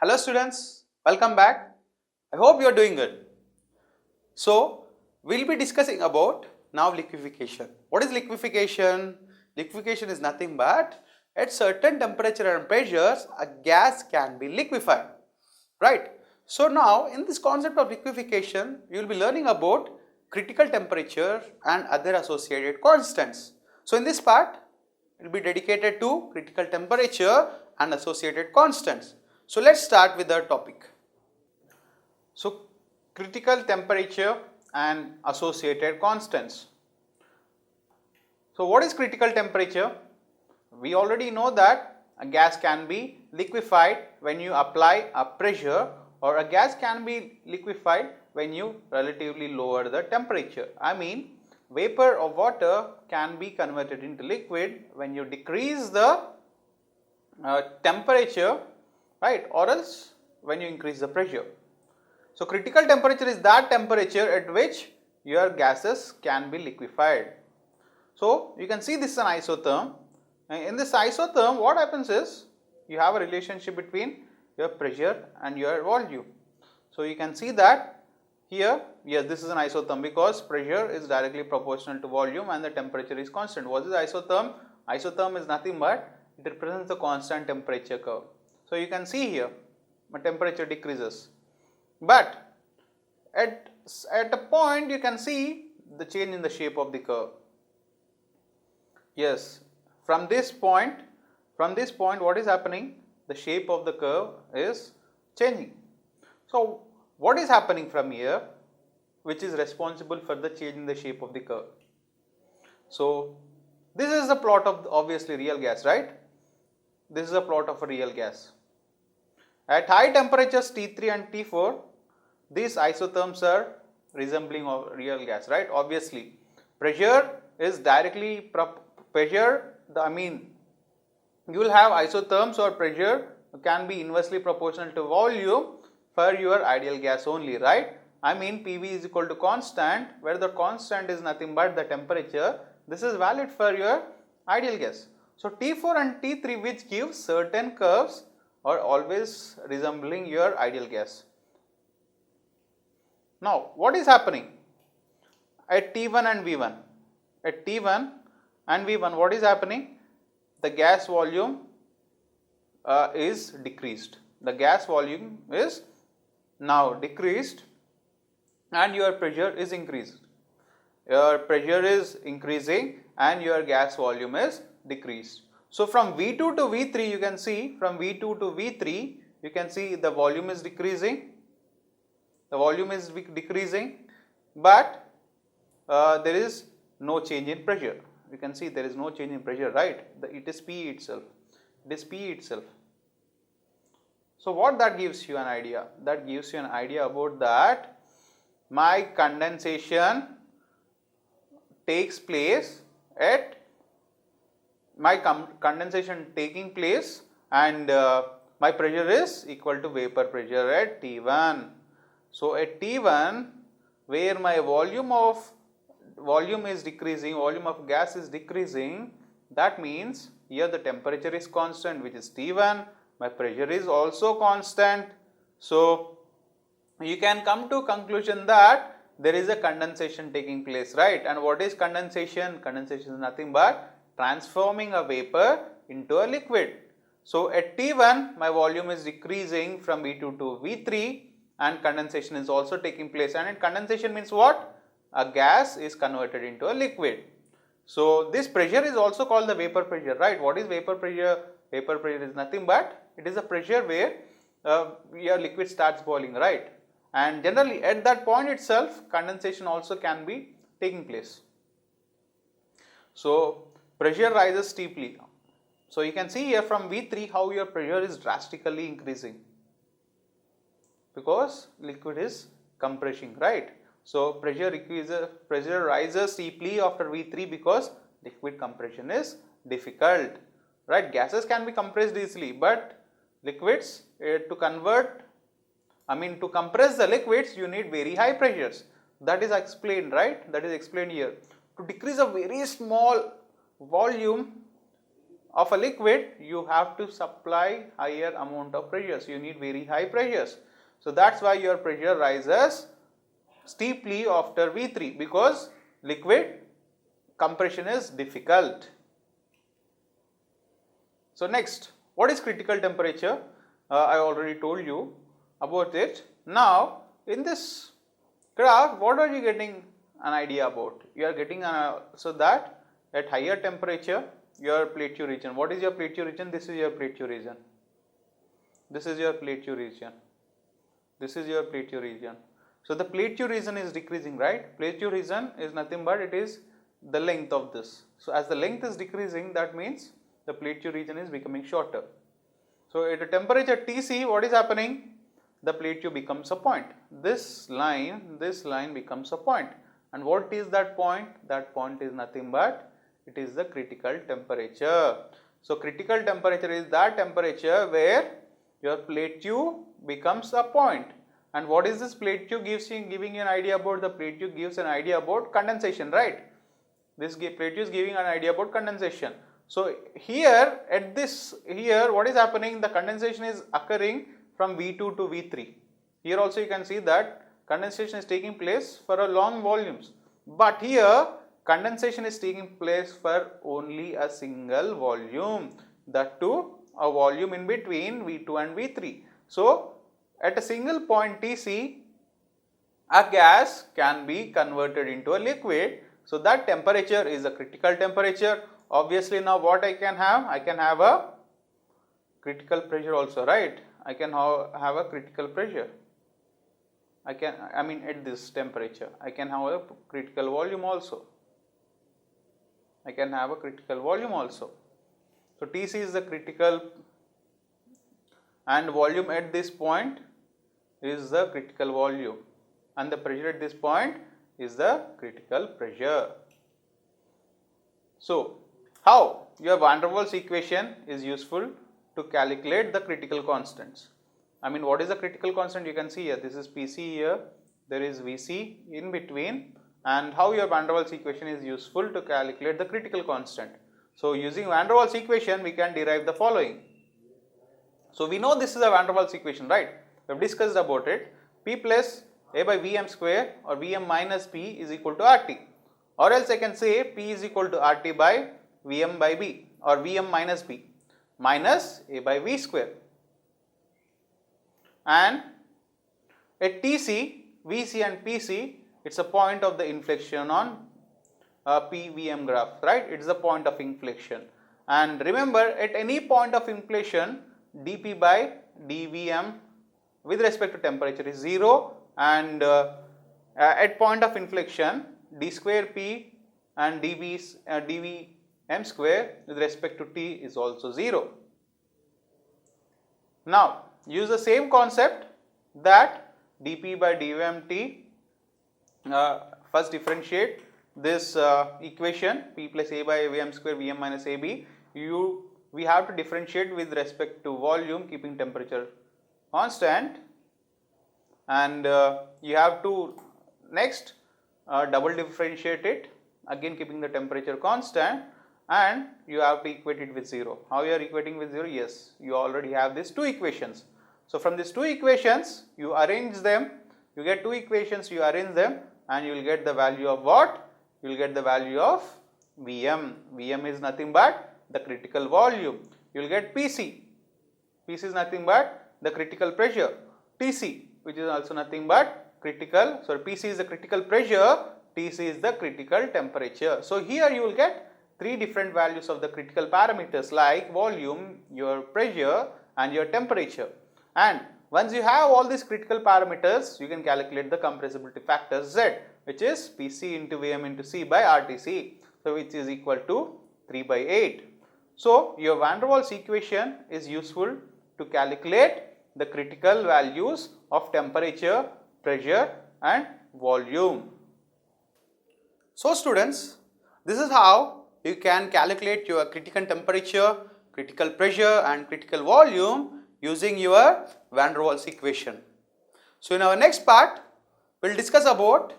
Hello students, welcome back. I hope you are doing good. So, we will be discussing about now liquefaction. What is liquefaction? Liquefaction is nothing but at certain temperature and pressures a gas can be liquefied, right? So now in this concept of liquefaction you will be learning about critical temperature and other associated constants. So in this part it will be dedicated to critical temperature and associated constants. So let's start with the topic. So critical temperature and associated constants. So what is critical temperature? We already know that a gas can be liquefied when you apply a pressure, or a gas can be liquefied when you relatively lower the temperature. I mean, vapor of water can be converted into liquid when you decrease the temperature, right, or else when you increase the pressure. So critical temperature is that temperature at which your gases can be liquefied. So you can see this is an isotherm. In this isotherm, what happens is you have a relationship between your pressure and your volume. So you can see that here, yes, this is an isotherm because pressure is directly proportional to volume and the temperature is constant. What is isotherm? Isotherm is nothing but it represents the constant temperature curve. So you can see here my temperature decreases, but at a point you can see the change in the shape of the curve. Yes, from this point what is happening? The shape of the curve is changing. So what is happening from here which is responsible for the change in the shape of the curve? So this is the plot of obviously real gas, right? This is a plot of a real gas. At high temperatures T3 and T4, these isotherms are resembling of real gas, right? Obviously, pressure is directly you will have isotherms or pressure can be inversely proportional to volume for your ideal gas only, right? I mean, PV is equal to constant, where the constant is nothing but the temperature. This is valid for your ideal gas. So T4 and T3, which give certain curves, are always resembling your ideal gas. Now, what is happening at T1 and V1? At T1 and V1, what is happening? The gas volume is decreased. The gas volume is now decreased and your pressure is increased. Your pressure is increasing and your gas volume is decreased. So from V2 to V3 you can see, the volume is decreasing. The volume is decreasing, but there is no change in pressure. You can see there is no change in pressure, right? It is P itself. It is P itself. So what that gives you an idea? That gives you an idea about that my condensation takes place at and my pressure is equal to vapor pressure at T1. So at T1, where my volume is decreasing, volume of gas is decreasing, that means here the temperature is constant, which is T1, my pressure is also constant. So you can come to conclusion that there is a condensation taking place, right? And what is condensation? Condensation is nothing but transforming a vapor into a liquid. So at T1 my volume is decreasing from V2 to V3 and condensation is also taking place, and condensation means what? A gas is converted into a liquid. So this pressure is also called the vapor pressure, right? What is vapor pressure? Vapor pressure is nothing but it is a pressure where your liquid starts boiling, right? And generally at that point itself condensation also can be taking place. So pressure rises steeply. So you can see here from V3 how your pressure is drastically increasing because liquid is compressing, right? So pressure rises steeply after V3 because liquid compression is difficult, right? Gases can be compressed easily, but liquids to compress the liquids you need very high pressures. That is explained, right? That is explained here. To decrease a very small volume of a liquid, you have to supply higher amount of pressure. So you need very high pressures. So that's why your pressure rises steeply after V3, because liquid compression is difficult. So next, what is critical temperature? I already told you about it. Now in this graph, what are you getting an idea about? You are getting so that at higher temperature, your plateau region. What is your plateau region? This is your plateau region. This is your plateau region. This is your plateau region. So the plateau region is decreasing, right? Plateau region is nothing but it is the length of this. So as the length is decreasing, that means the plateau region is becoming shorter. So at a temperature Tc, what is happening? The plateau becomes a point. This line becomes a point. And what is that point? That point is nothing but it is the critical temperature. So critical temperature is that temperature where your plateau becomes a point. And what is this plateau giving you an idea about? The plateau gives an idea about condensation, right? This plateau is giving an idea about condensation. So here at this what is happening? The condensation is occurring from V2 to V3. Here also you can see that condensation is taking place for a long volumes. But here condensation is taking place for only a single volume, that too a volume in between V2 and V3. So at a single point Tc, a gas can be converted into a liquid. So that temperature is a critical temperature. Obviously now what I can have? I can have a critical pressure also, right? I can have a critical pressure. At this temperature, I can have a critical volume also. I can have a critical volume also. So Tc is the critical, and volume at this point is the critical volume, and the pressure at this point is the critical pressure. So how? Your van der Waals equation is useful to calculate the critical constants. What is the critical constant? You can see here, this is Pc here, there is Vc in between, and how your van der Waals equation is useful to calculate the critical constant. So using van der Waals equation, we can derive the following. So we know this is a van der Waals equation, right? We have discussed about it. P plus A by Vm square or Vm minus P is equal to RT. Or else I can say P is equal to RT by Vm by B, or Vm minus B minus A by V square. And at Tc, Vc and Pc, it's a point of the inflection on PVM graph, right? It's the point of inflection. And remember, at any point of inflection, dP by dVm with respect to temperature is 0, and at point of inflection, d square P and dVm square with respect to T is also 0. Now use the same concept, that dP by dVm T, first differentiate this equation P plus A by Vm square Vm minus AB. We have to differentiate with respect to volume, keeping temperature constant, and you have to next double differentiate it, again keeping the temperature constant, and you have to equate it with 0. How you are equating with 0? Yes, you already have these two equations. So from these two equations, you arrange them, you get two equations, you arrange them, and you will get the value of what? You will get the value of Vm. Vm is nothing but the critical volume. You will get Pc. Pc is nothing but the critical pressure. Tc, which is also nothing but critical, so Pc is the critical pressure, Tc is the critical temperature. So here you will get three different values of the critical parameters like volume, your pressure, and your temperature. And once you have all these critical parameters, you can calculate the compressibility factor Z, which is Pc into Vm into C by RTC, so which is equal to 3 by 8. So your van der Waals equation is useful to calculate the critical values of temperature, pressure, and volume. So students, this is how you can calculate your critical temperature, critical pressure, and critical volume using your van der Waals equation. So in our next part, we will discuss about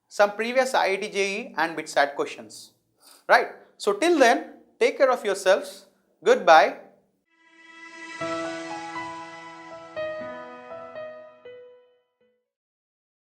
some previous IIT-JEE and BITSAT questions. Right. So till then, take care of yourselves Goodbye.